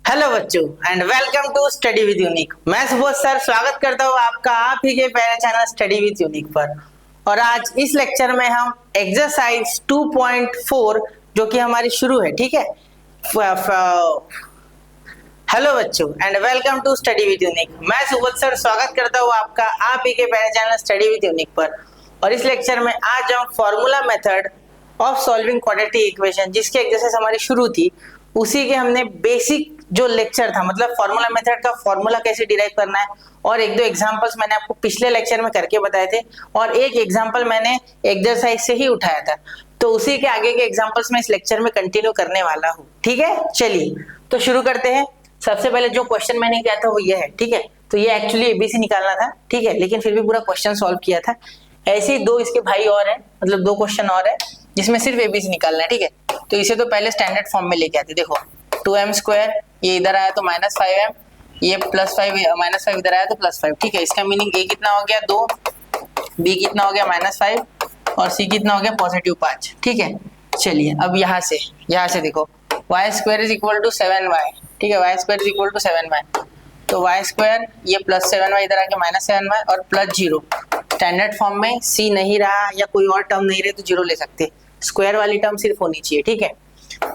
Hello बच्चों and welcome to study with Unique. मैं Subodh sir स्वागत करता हूँ आपका आप ही के प्यारे चैनल स्टडी विद यूनिक पर। और आज इस लेक्चर में हम एक्सरसाइज 2.4 जो कि हमारी शुरू है, ठीक है। हेलो बच्चों and welcome to study with Unique. मैं सुबोध सर स्वागत करता हूँ आपका आप ही के प्यारे चैनल स्टडी विद यूनिक पर। और इस लेक्चर में आज हम formula method of solving quadratic equation जिसकी एक्सरसाइज हमारी शुरू थी उसी के हमने बेसिक जो लेक्चर था, मतलब फॉर्मूला मेथड का फॉर्मूला कैसे डिराइव करना है, और एक दो एग्जांपल्स मैंने आपको पिछले लेक्चर में करके बताए थे और एक एग्जांपल मैंने एक्सरसाइज से ही उठाया था। तो उसी के आगे के एग्जांपल्स में इस लेक्चर में कंटिन्यू करने वाला हूँ, ठीक है। चलिए तो शुरू करते हैं। सबसे पहले जो क्वेश्चन मैंने किया था वो ये है, ठीक है। तो ये एक्चुअली एबीसी निकालना था, ठीक है, लेकिन फिर भी पूरा क्वेश्चन सॉल्व किया था। ऐसे ही दो इसके भाई और हैं, मतलब दो क्वेश्चन और है जिसमें सिर्फ एबीसी निकालना है, ठीक है। तो इसे तो पहले स्टैंडर्ड फॉर्म में लेके आते। देखो 2m², ये इधर आया तो -5m, ये +5 -5 इधर आया तो +5, ठीक है। इसका मीनिंग a कितना हो गया 2, b कितना हो गया -5 और c कितना हो गया +5, ठीक है। चलिए अब यहाँ से देखो y² = 7y, ठीक है। y² = 7y, तो y² ये +7y इधर आके -7y और +0। स्टैंडर्ड फॉर्म में c नहीं रहा या कोई और टर्म नहीं रहे तो 0 ले सकते, स्क्वायर वाली टर्म सिर्फ होनी चाहिए, ठीक है।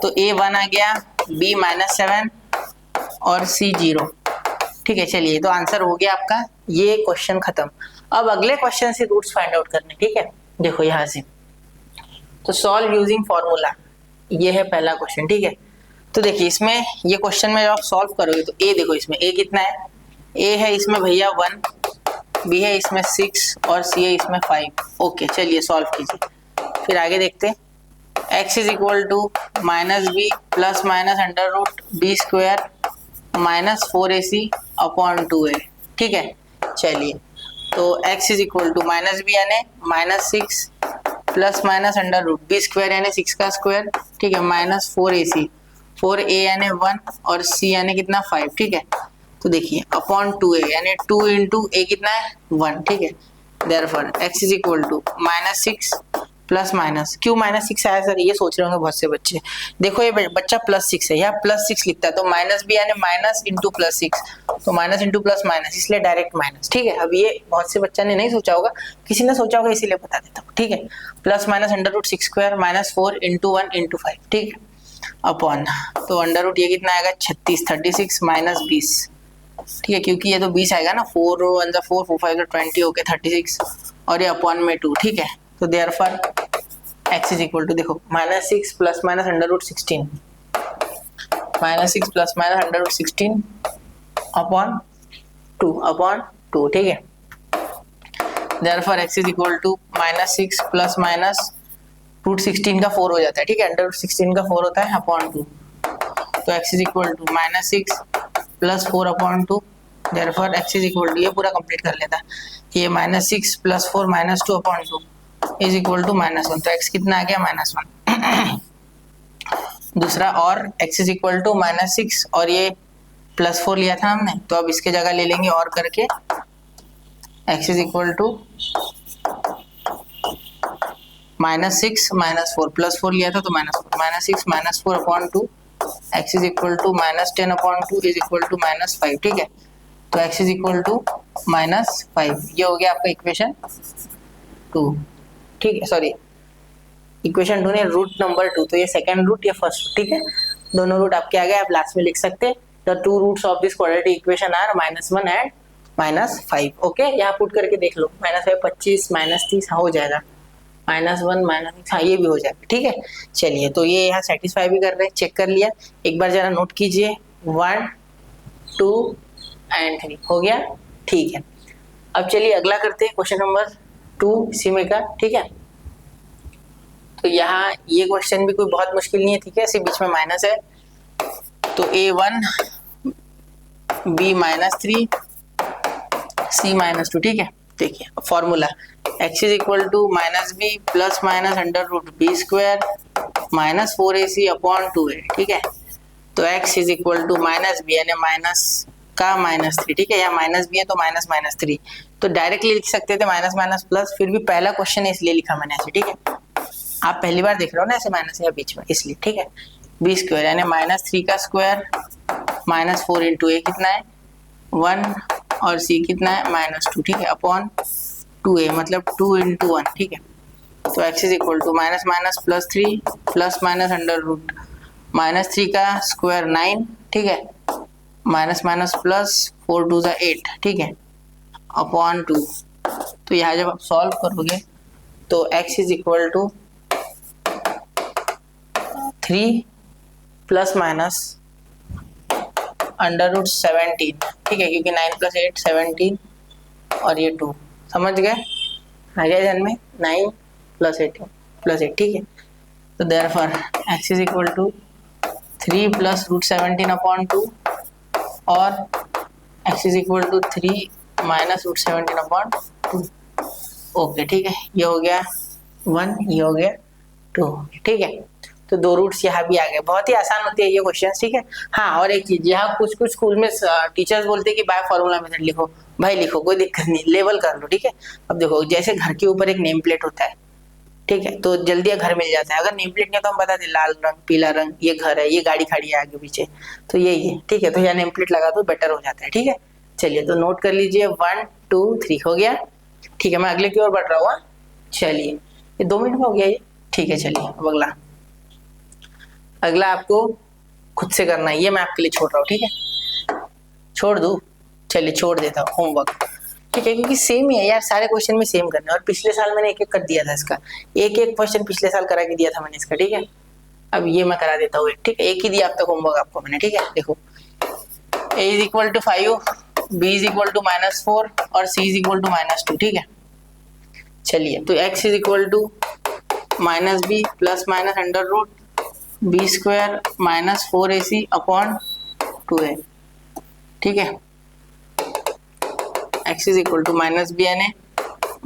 तो a1 आ गया, b -7 और c 0, ठीक है। चलिए तो आंसर हो गया आपका, ये क्वेश्चन खत्म। अब अगले क्वेश्चन से रूट्स फाइंड आउट करने, ठीक है। देखो यहाँ से तो सॉल्व यूजिंग फॉर्मूला, ये है पहला क्वेश्चन, ठीक है। तो देखिए इसमें ये क्वेश्चन में जब आप सॉल्व करोगे तो a देखो, इसमें a कितना है, a है इसमें भैया 1, b है इसमें 6 और c है इसमें 5। ओके चलिए सॉल्व कीजिए। फिर आगे देखते हैं। x = -b ± √b² -4ac/ 2a, ठीक है। चलिए तो x = -b यानी -6 ± √b² यानी 6 का स्क्वायर, ठीक है, -4ac, 4a यानी 1 और c यानी कितना 5, ठीक है। तो देखिए अपॉन 2a यानी 2 × a कितना है 1, ठीक है। देयरफॉर x = -6 ± क्यों -6 आया सर, ये सोच रहे होंगे बहुत से बच्चे। देखो ये बच्चा +6 है, यहाँ +6 लिखता है तो -b यानी माइनस इंटू +6, तो माइनस इंटू प्लस माइनस, इसलिए डायरेक्ट माइनस, ठीक है। अब ये बहुत से बच्चा ने नहीं सोचा होगा, किसी ने सोचा होगा इसीलिए बता देता हूँ, ठीक है। +-√6² -4 × 1 × 5, ठीक है, अपॉन तो अंडर ये कितना आएगा 36, 36 - 20, ठीक है, क्योंकि ये तो 20 आएगा ना, 4 1 4 4 5 20 ओके 36 और ये अपॉन में 2, ठीक है। तो देयरफॉर x = देखो -6 ± √16, -6 ± √16 अपॉन 2, ठीक है। देयरफॉर x = -6 ± √16 का 4 हो जाता है, ठीक है, √16 का 4 होता है अपॉन 2, तो x = -6 + 4 अपॉन 2। देयरफॉर x = ये पूरा कंप्लीट कर लेता है, ये -6 + 4 -2 अपॉन 2 = -1, तो x कितना आ गया -1। दूसरा और x = -6 और ये +4 लिया था हमने, तो अब इसके जगह ले लेंगे और करके x = -6 - 4 लिया था तो -6 - 4 अपॉन 2, x = -10 अपॉन 2 = -5, ठीक है। तो x = -5, ये हो गया आपका इक्वेशन 2, ठीक है। सॉरी इक्वेशन 2 ने रूट नंबर 2, तो ये सेकंड रूट या फर्स्ट रूट, ठीक है। दोनों रूट आपके आ गए, आप लास्ट में लिख सकते हैं the two roots of this quadratic equation are -1 and -5। Okay यहाँ पुट करके देख लो, -5 25 -30 हो जाएगा, -1 -6 हाँ ये भी हो जाएगा, ठीक है। चलिए तो ये यहाँ सेटिस्फाई भी कर रहे हैं, चेक कर लिया, एक बार जरा नोट कीजिए 1 2 एंड 3 हो गया, ठीक है। अब चलिए अगला करते हैं क्वेश्चन नंबर 2 इसी में का, ठीक है। तो यहाँ ये क्वेश्चन भी कोई बहुत मुश्किल नहीं है, ठीक है, सिर्फ बीच में माइनस है, तो a1 b -3 c -2, ठीक है। देखिए formula x = -b ± √b² -4ac upon 2a, ठीक है। तो x = -b यानी माइनस का -3, ठीक है, यहाँ -b है तो -3, तो डायरेक्टली लिख सकते थे माइनस माइनस प्लस, फिर भी पहला क्वेश्चन है इसलिए लिखा मैंने ऐसे, ठीक है। आप पहली बार देख रहे हो ना ऐसे माइनस है बीच में, इसलिए ठीक है। बी स्क्वायर यानी -3 का स्क्वायर -4 इंटू ए कितना है 1 और सी कितना है -2, ठीक है, अपॉन 2a मतलब 2 इंटू 1, ठीक है। तो x is equal to minus minus plus 3 plus minus under root -3 का स्क्वायर 9, ठीक है, माइनस माइनस प्लस 4 2 ज़ा 8, ठीक है, अपॉन 2। तो यहाँ जब आप सॉल्व करोगे तो x is equal to 3 plus minus under root 17, ठीक है, क्योंकि 9 + 8 17 और ये 2, समझ गए, आ गया ध्यान में, 9 + 8 + 8, ठीक है। तो therefore x is equal to 3 plus root 17 upon 2 और x is equal to 3 minus root 17 upon 2। Okay, ठीक है, ये हो गया 1, ये हो गया 2, ठीक है। तो 2 रूट्स यहाँ भी आ गए। बहुत ही आसान होती है ये क्वेश्चन, ठीक है। हाँ, और एक चीज, यहाँ कुछ कुछ स्कूल में टीचर्स बोलते हैं कि बाय फॉर्मूला मेथड लिखो, भाई लिखो, कोई दिक्कत नहीं, लेवल कर लो, ठीक है। अब देखो, जैसे घर के ऊपर एक नेम प्लेट होता है, ठीक है, तो जल्दी घर मिल जाता है। अगर नेम प्लेट नहीं तो हम बताते लाल रंग पीला रंग, ये घर है, ये गाड़ी खड़ी है आगे पीछे, तो ये ठीक है, तो यहाँ नेम प्लेट लगा दो, बेटर हो जाता है, ठीक है। चलिए, तो नोट कर लीजिए 1 2 3 हो गया, ठीक है। मैं अगले की ओर बढ़ रहा हूँ। चलिए, ये 2 मिनट में हो गया ये, ठीक है। चलिए, अब अगला आपको खुद से करना है, ये मैं आपके लिए छोड़ रहा हूँ, ठीक है, छोड़ दूँ, चलिए छोड़ देता हूँ होमवर्क, ठीक है, क्योंकि सेम ही है यार, सारे क्वेश्चन में सेम करना है। और पिछले साल मैंने एक एक कर दिया था इसका, एक एक क्वेश्चन पिछले साल करा के दिया था मैंने इसका, ठीक है। अब ये मैं करा देता हूँ, ठीक है, एक ही दिया अब तक होमवर्क आपको मैंने, ठीक है। देखो, a is equal to 5, b is equal to -4 और c इज इक्वल टू -2, ठीक है। चलिए, तो x is equal to -b plus minus under root b square -4ac upon 2a, ठीक है। x is equal to -b यानी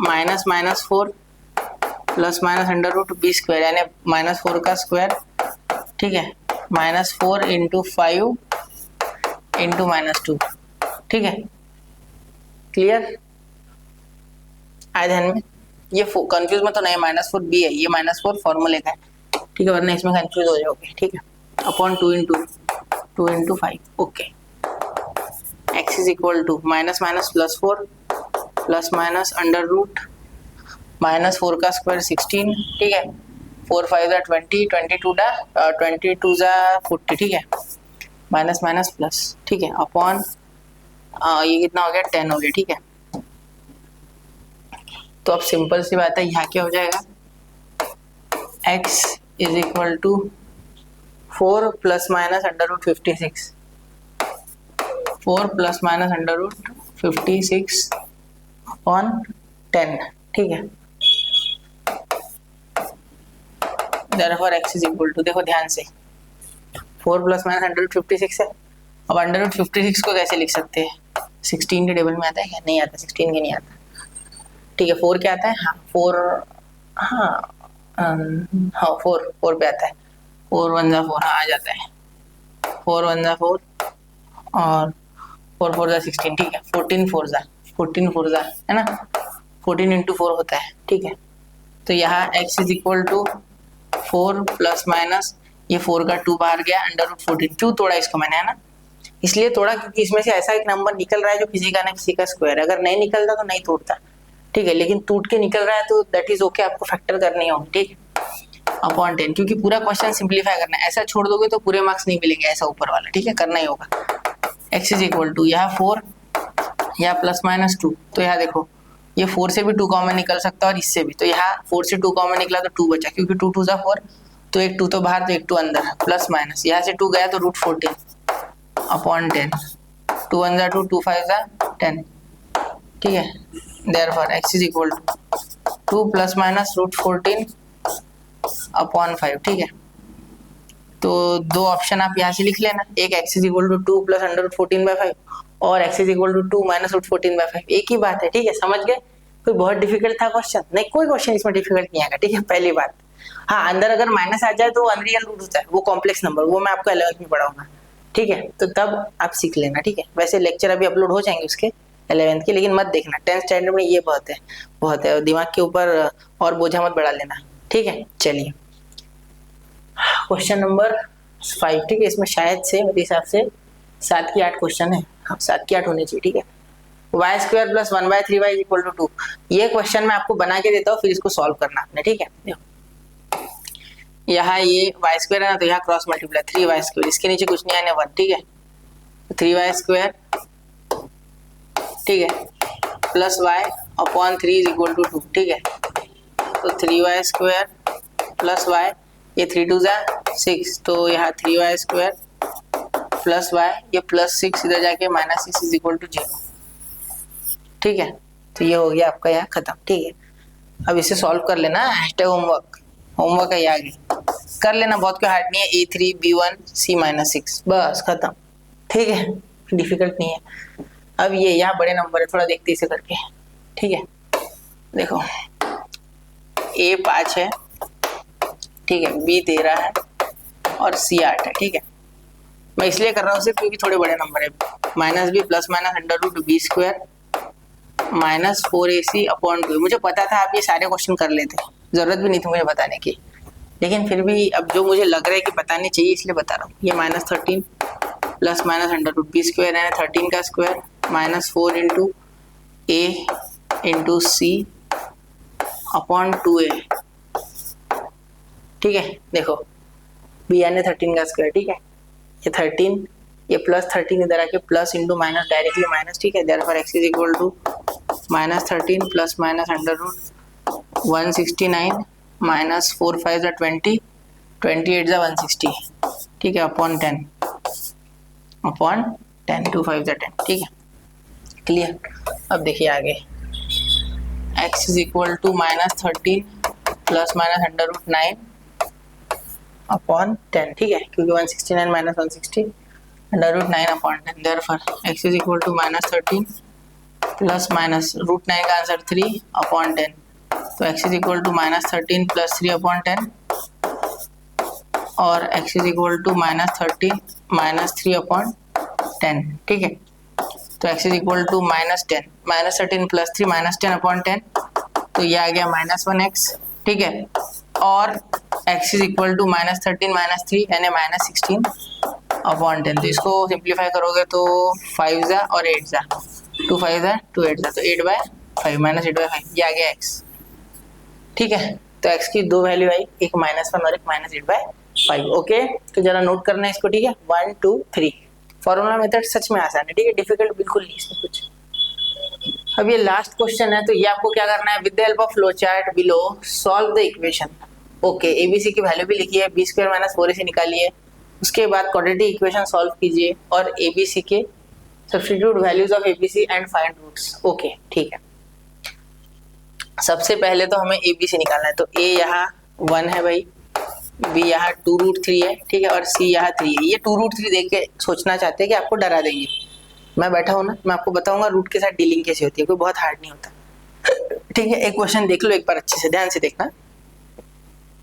-4 plus minus under root b square यानी -4 का स्क्वायर, ठीक है, -4 इंटू 5 इंटू -2, ठीक है। क्लियर आए ध्यान में? ये कंफ्यूज में तो नहीं, -4b है, ये -4 फॉर्मूले का है, ठीक है, वरना इसमें कंफ्यूज हो जाओगे, ठीक है। Upon 2 into 5, okay. x is equal to minus minus plus 4 plus minus under root -4 का स्क्वायर 16, ठीक है, 4 5 ज़ा 20, 22 ज़ा 40, ठीक है, माइनस माइनस प्लस, ठीक है, अपॉन ये कितना हो गया 10 हो गया, ठीक है। तो अब सिंपल सी बात है, यहाँ क्या हो जाएगा, x is equal to 4 plus minus under root 56, 4 plus minus under root 56 upon 10, ठीक है। Therefore x is equal to, देखो ध्यान से, 4 प्लस माइनस अंडर रूट 56 है। अब अंडर रूट 56 को कैसे लिख सकते हैं, 16 के टेबल में आता है क्या, नहीं आता, 16 के नहीं आता, ठीक है। 4 क्या आता है, हाँ 4, हाँ 4 पे आता है, 4 1 ज़ा 4, हाँ आ जाता है, 4 1 ज़ा 4 और 4 4 ज़ा 16, ठीक है, 14 4 ज़ा है ना, 14 इंटू 4 होता है, ठीक है। तो यहाँ x is equal to 4 plus minus ये 4 का 2 बाहर गया, अंडर रूट 14, क्यों तोड़ा इसको मैंने, है ना, इसलिए तोड़ा क्योंकि इसमें से ऐसा एक नंबर निकल रहा है जो किसी का ना किसी का स्क्वायर है, अगर नहीं निकलता तो नहीं तोड़ता, ठीक है, लेकिन टूट के निकल रहा है तो दैट इज ओके, आपको फैक्टर करनी होगी, ठीक है, अपॉन 10, क्योंकि पूरा क्वेश्चन सिंप्लीफाई करना है, ऐसा छोड़ दोगे तो पूरे मार्क्स नहीं मिलेंगे, ऐसा ऊपर वाला, ठीक है, करना ही होगा। x इज इक्वल टू यहाँ 4 या प्लस माइनस 2, तो यहाँ देखो ये 4 से भी 2 कॉमन निकल सकता है और इससे भी, तो यहाँ 4 से 2 कॉमन निकला तो 2 बचा, क्योंकि 2 2 ज़ा 4, तो एक 2 तो बाहर तो एक 2 अंदर, प्लस माइनस यहाँ से 2 गया तो रूट 14 अपॉन 10, 2 1 ज़ा 2, 2 5 ज़ा 10, ठीक है। Therefore x is equal to 2 plus minus root 14 upon 5, ठीक है। तो 2 ऑप्शन आप यहाँ से लिख लेना, एक x is equal to 2 plus under root 14/5 और x is equal to 2 minus root 14/5, एक ही बात है, ठीक है, समझ गए। कोई बहुत डिफिकल्ट था क्वेश्चन नहीं, कोई क्वेश्चन इसमें डिफिकल्ट नहीं आएगा, ठीक है, पहली बात। हाँ, अंदर अगर माइनस आ जाए तो अनरियल रूट होता है, वो कॉम्प्लेक्स नंबर, वो मैं आपको 11th में पढ़ाऊंगा, ठीक है, तो तब आप सीख लेना, ठीक है। वैसे लेक्चर अभी अपलोड हो जाएंगे उसके 11th के, लेकिन मत देखना 10th स्टैंडर्ड में, ये बहुत है, दिमाग के ऊपर और बोझा मत बढ़ा लेना, ठीक है, चलिए क्वेश्चन नंबर 5, ठीक है। इसमें शायद से मेरे हिसाब से 7 की 8 क्वेश्चन है, हाँ 7 की 8 होने चाहिए, ठीक है। Y square plus 1/3y equal to 2, ये क्वेश्चन मैं आपको बना के देता हूँ, फिर इसको सॉल्व करना आपने, ठीक है। देखो यहाँ ये वाई स्क्वायर है ना, तो यहाँ क्रॉस मल्टीप्लाई 3y स्क्वायर, इसके नीचे कुछ नहीं आने 1, ठीक है। 3y स्क्वायर, ठीक है, plus y upon 3 is equal to 2, ठीक है। तो 3y स्क्वायर प्लस y, ये 3 2 जा 6, तो यहाँ 3y स्क्वायर प्लस y, ये प्लस 6 इधर जाके माइनस 6 इज इक्वल टू 0, ठीक है। तो ये हो गया आपका यहाँ खत्म, ठीक है। अब इसे सॉल्व कर लेना, हैशटैग होमवर्क है, ये आगे कर लेना, बहुत कोई हार्ड नहीं है। A3 B1 C माइनस 6, बस खत्म, ठीक है, डिफिकल्ट नहीं है। अब ये यहाँ बड़े नंबर है, थोड़ा देखते इसे करके, ठीक है। देखो A 5 है, ठीक है, B 13 है और C 8 है, ठीक है। मैं इसलिए कर रहा हूँ सिर्फ क्योंकि थोड़े बड़े नंबर है। Minus B plus minus under root B square minus 4AC upon 2, मुझे पता था आप ये सारे क्वेश्चन कर लेते, जरूरत भी नहीं थी मुझे बताने की, लेकिन फिर भी अब जो मुझे लग रहा है कि बताने चाहिए इसलिए बता रहा हूँ। ये minus 13 plus minus under root B square है 13 का square minus 4 into A into C upon 2A, ठीक है। देखो B यानी 13 का स्क्वायर, ठीक है, ये 13, ये प्लस 13 इधर आके plus into minus directly minus, ठीक है। Therefore x is equal to minus 13 plus minus under root 169 minus 4 5 जा 20, 28 जा 160, ठीक है, अपॉन 10 2 5 जा 10, ठीक है, क्लियर। अब देखिए आगे, x is equal to minus 13 plus minus under root 9 upon 10, ठीक है, क्योंकि 169 minus 160 under root 9 upon 10, therefore x is equal to minus 13 plus minus root 9 का आंसर 3 अपॉन 10, तो x is equal to minus 13 plus 3 upon 10 और x is equal to minus 13 minus 3 upon 10, ठीक है। तो x is equal to minus 10, minus 13 plus 3 minus 10 upon 10, तो ये आ गया minus 1x, ठीक है। और x is equal to minus 13 minus 3 यानी माइनस 16 अपॉन 10, तो इसको सिंप्लीफाई करोगे तो 5 जा और 8 जा, 2 5 जा 2 8 जा, तो 8/5 माइनस 8/5, ये आ गया x, ठीक है। तो x की दो वैल्यू आई, एक -1 और एक -8/5, ओके। तो जरा नोट करना है इसको, ठीक है। 1 2 3 फॉर्मूला मेथड सच में आसान है, ठीक है, डिफिकल्ट बिल्कुल नहीं इसमें कुछ। अब ये लास्ट क्वेश्चन है, तो ये आपको क्या करना है, with the help of flow chart below solve the equation, okay. ABC की वैल्यू भी लिखी है, B स्क्वायर माइनस 4AC निकालिए, उसके बाद क्वाड्रेटिक इक्वेशन सॉल्व कीजिए और ABC के substitute values of ABC and find roots, okay, ठीक है। सबसे पहले तो हमें ABC निकालना है, तो A यहाँ 1 है भाई, B यहाँ 2√3 है, ठीक है, और C यहाँ 3 है। ये 2√3 देख के सोचना चाहते हैं कि आपको डरा देंगे, मैं बैठा हूँ ना, मैं आपको बताऊंगा रूट के साथ डीलिंग कैसे होती है, कोई बहुत हार्ड नहीं होता, ठीक है। एक क्वेश्चन देख लो एक बार अच्छे से, ध्यान से देखना,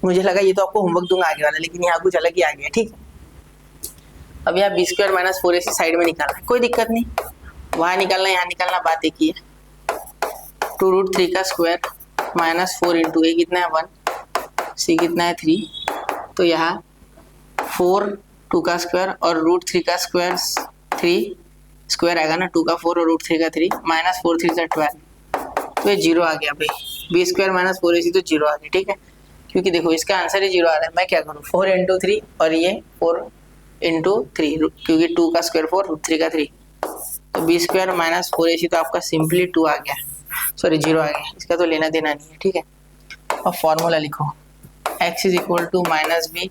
मुझे लगा ये तो आपको होमवर्क दूंगा आगे वाला, लेकिन यहाँ कुछ अलग ही आ गया, ठीक है। अब यहाँ B square minus 4AC side में निकालना है, कोई दिक्कत नहीं, वहाँ निकालना यहाँ निकालना बात एक ही है। 2√3 का स्क्वायर माइनस 4 इंटू A कितना है 1, C कितना है 3, तो यहाँ 4 2 का स्क्वायर और √3 का स्क्वायर 3 स्क्वायर आएगा ना, 2 का 4 और √3 का 3, माइनस 4 3 से 12, तो ये 0 आ गया भाई। B स्क्वायर माइनस 4AC तो 0 आ गया, ठीक है, क्योंकि देखो इसका आंसर ही 0 आ रहा है, मैं क्या करूँ 4 इंटू 3 और ये 4 इंटू 3, क्योंकि 2 का स्क्वायर 4 √3 का 3, तो B स्क्वायर माइनस 4AC तो आपका सिंपली 2 आ गया, सॉरी 0 आ गया, इसका तो लेना देना नहीं है, ठीक है। अब फॉर्मूला लिखो, x is equal to minus B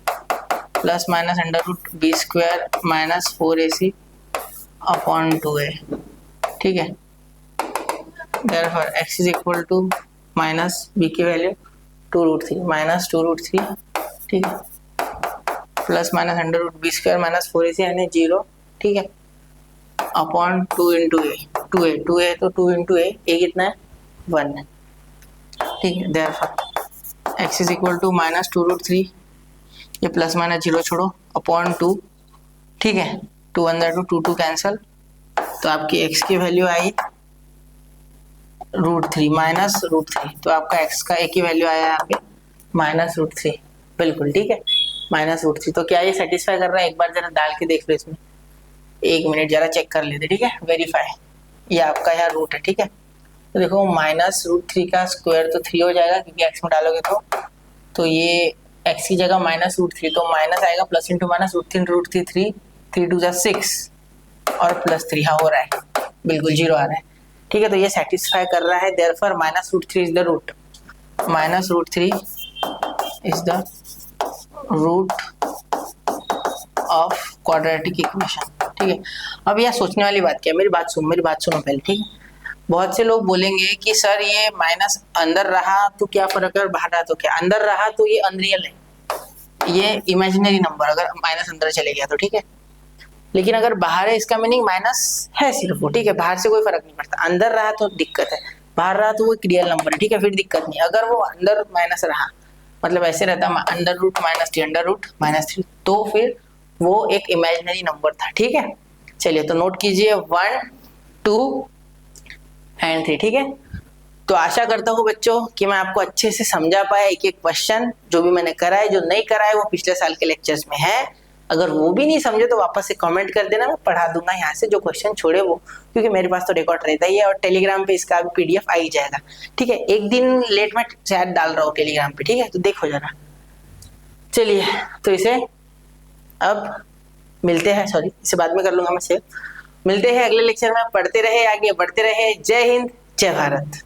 plus minus under root B square minus 4AC upon 2A, ठीक है। Therefore x is equal to minus B की वैल्यू 2√3 माइनस 2√3, ठीक है, plus minus under root B square minus 4AC यानी 0, ठीक है, upon 2 into A, 2A तो 2 into A कितना है 1 है, ठीक है। Therefore x is equal to minus 2√3, ये प्लस माइनस 0 छोड़ो, अपॉन 2, ठीक है, 2 1 2 2 कैंसल, तो आपकी x की वैल्यू आई √3 माइनस √3, तो आपका x का एक ही वैल्यू आया यहाँ पे -√3, बिल्कुल ठीक है, -√3। तो क्या ये सेटिस्फाई कर रहा है? एक बार जरा डाल के देख लो इसमें, 1 मिनट जरा चेक कर लेते, ठीक है, वेरीफाई। ये आपका यहाँ रूट है, ठीक है। तो देखो -√3 का स्क्वायर तो 3 हो जाएगा, क्योंकि एक्स में डालोगे तो ये एक्स की जगह -√3, तो माइनस आएगा, प्लस इंटू माइनस, √3 3, 3 2 6 और +3, हाँ हो रहा है, बिल्कुल 0 आ रहा है, ठीक है। तो ये सेटिस्फाई कर रहा है, therefore -√3 is the root, -√3 is the root of quadratic equation, ठीक है। अब यह सोचने वाली बात क्या है, मेरी बात सुनो पहले, ठीक है। बहुत से लोग बोलेंगे कि सर ये माइनस अंदर रहा तो क्या फर्क है, बाहर रहा तो क्या? अंदर रहा तो ये अनरियल है, ये इमेजिनरी नंबर, अगर माइनस अंदर चले गया तो, ठीक है। लेकिन अगर बाहर है, इसका मीनिंग माइनस है सिर्फ वो, ठीक है, बाहर से कोई फर्क नहीं पड़ता। अंदर रहा तो दिक्कत है, बाहर रहा तो वो एक रियल नंबर है, ठीक है, फिर दिक्कत नहीं। अगर वो अंदर माइनस रहा, मतलब ऐसे रहता √-3 √-3, तो फिर वो एक इमेजिनरी नंबर था, ठीक है। चलिए तो नोट कीजिए 1 2 एंड 3, ठीक है। तो आशा करता हूँ बच्चों कि मैं आपको अच्छे से समझा पाया एक एक क्वेश्चन, जो भी मैंने करा है, जो नहीं करा है वो पिछले साल के लेक्चर्स में है। अगर वो भी नहीं समझे तो वापस से कमेंट कर देना, मैं पढ़ा दूंगा यहाँ से, जो क्वेश्चन छोड़े वो, क्योंकि मेरे पास तो रिकॉर्ड रहता ही है, और टेलीग्राम पे इसका भी PDF आ ही जाएगा, ठीक है। एक दिन लेट में शायद डाल रहा हूँ टेलीग्राम पे, ठीक है, तो देखो जरा। चलिए तो इसे अब मिलते हैं, सॉरी इसे बाद में कर लूंगा मैं सेव। मिलते हैं अगले लेक्चर में, पढ़ते रहे, आगे बढ़ते रहे। जय हिंद, जय भारत।